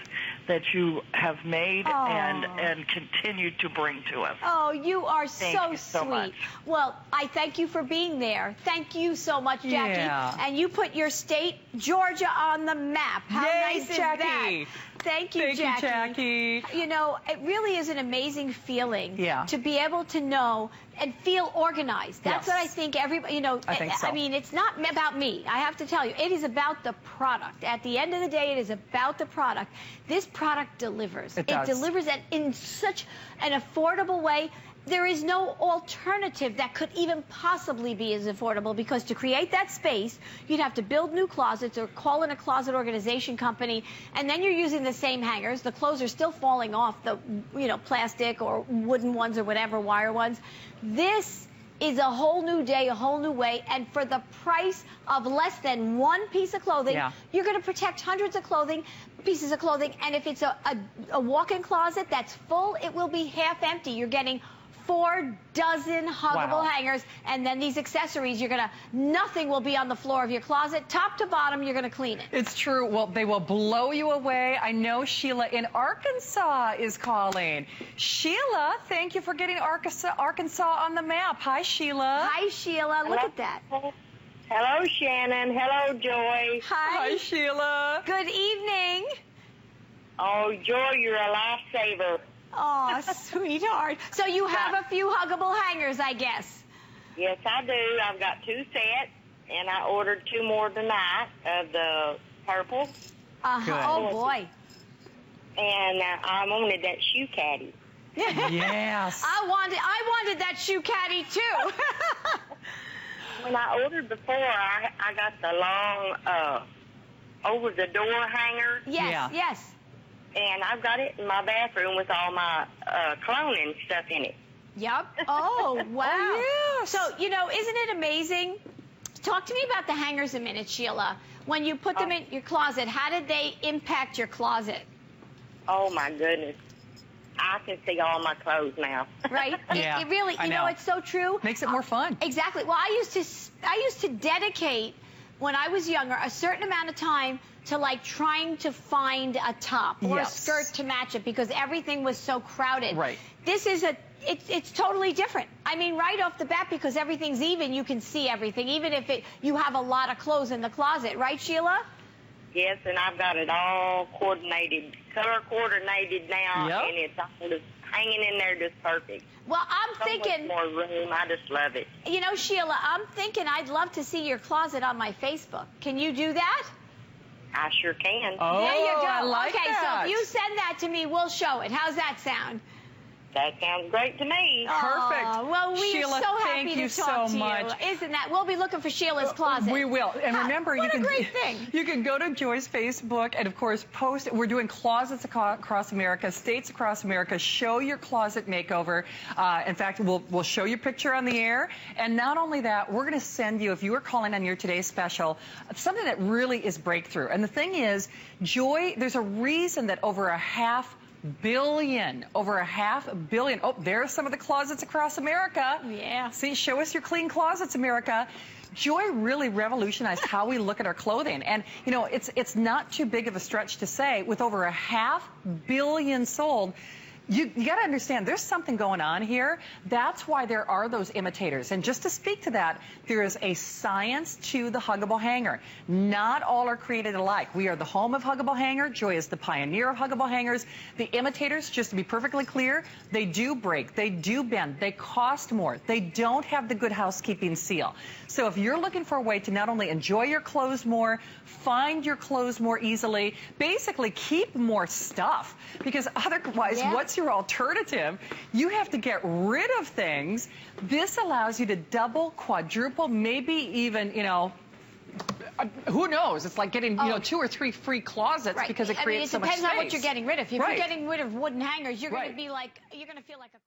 that you have made and continue to bring to us. Oh, you are Thank you so sweet. much. Well, I thank you for being there. Thank you so much, Jackie. Yeah. And you put your state, Georgia, on the map. How Yay, nice is Jackie. that? Thank you, Thank Jackie. you, Jackie. You know, it really is an amazing feeling to be able to know and feel organized. That's what I think everybody, you know, I think so. I mean, it's not about me. I have to tell you, it is about the product. At the end of the day, it is about the product. This product delivers. It does. It delivers in such an affordable way. There is no alternative that could even possibly be as affordable, because to create that space, you'd have to build new closets or call in a closet organization company, and then you're using the same hangers. The clothes are still falling off the, plastic or wooden ones or whatever, wire ones. This is a whole new day, a whole new way, and for the price of less than one piece of clothing, you're going to protect hundreds of pieces of clothing, and if it's a walk-in closet that's full, it will be half empty. You're getting 4 dozen huggable hangers, and then these accessories, nothing will be on the floor of your closet. Top to bottom, you're gonna clean it. It's true. Well, they will blow you away. I know Sheila in Arkansas is calling. Sheila, thank you for getting Arkansas on the map. Hi, Sheila. Hi, Sheila. Look at that. Hello, Shannon. Hello, Joy. Hi, Sheila. Good evening. Oh, Joy, you're a lifesaver. Oh, sweetheart. So you have a few huggable hangers, I guess. Yes, I do. I've got 2 sets, and I ordered 2 more tonight of the purple. Oh, boy. And I wanted that shoe caddy. Yes. I wanted that shoe caddy, too. When I ordered before, I got the long over-the-door hanger. Yes, yes. And I've got it in my bathroom with all my cologne and stuff in it. Yep. Oh, wow. Oh, yes. So, isn't it amazing? Talk to me about the hangers a minute, Sheila. When you put them in your closet, how did they impact your closet? Oh, my goodness. I can see all my clothes now. Right? Yeah, it really, I know. It's so true. Makes it more fun. Exactly. Well, I used to dedicate, when I was younger, a certain amount of time to trying to find a top or a skirt to match it, because everything was so crowded. Right. This is it's totally different. I mean, right off the bat, because everything's even, you can see everything, even if you have a lot of clothes in the closet. Right, Sheila? Yes, and I've got it all coordinated, color coordinated now, and it's all just hanging in there just perfect. Well, I'm thinking more room. I just love it. Sheila, I'm thinking I'd love to see your closet on my Facebook. Can you do that? I sure can. Oh, there you go. I like that. So if you send that to me, we'll show it. How's that sound? That sounds great to me. Perfect. Well, we Sheila, are so happy thank to you talk so to much. you. Isn't that? We'll be looking for Sheila's closet. We will. And remember, what a great thing. You can go to Joy's Facebook and, of course, post. We're doing closets across America, states across America. Show your closet makeover. In fact, we'll show you a picture on the air. And not only that, we're going to send you, if you are calling on your today's special, something that really is breakthrough. And the thing is, Joy, there's a reason that over a half billion. Oh, there's some of the closets across America. Yeah. See, show us your clean closets, America. Joy really revolutionized how we look at our clothing. And, it's not too big of a stretch to say, with over a 500 million sold, you got to understand, there's something going on here. That's why there are those imitators. And just to speak to that, there is a science to the Huggable hanger. Not all are created alike. We are the home of Huggable hanger. Joy is the pioneer of Huggable hangers. The imitators, just to be perfectly clear, they do break, they do bend, they cost more, they don't have the good housekeeping seal. So if you're looking for a way to not only enjoy your clothes more, find your clothes more easily, basically keep more stuff, because otherwise, what's your alternative? You have to get rid of things. This allows you to double, quadruple, maybe even, who knows? It's like getting, 2 or 3 free closets because it creates so much space. It depends on what you're getting rid of. If you're getting rid of wooden hangers, you're going to be like, you're going to feel like a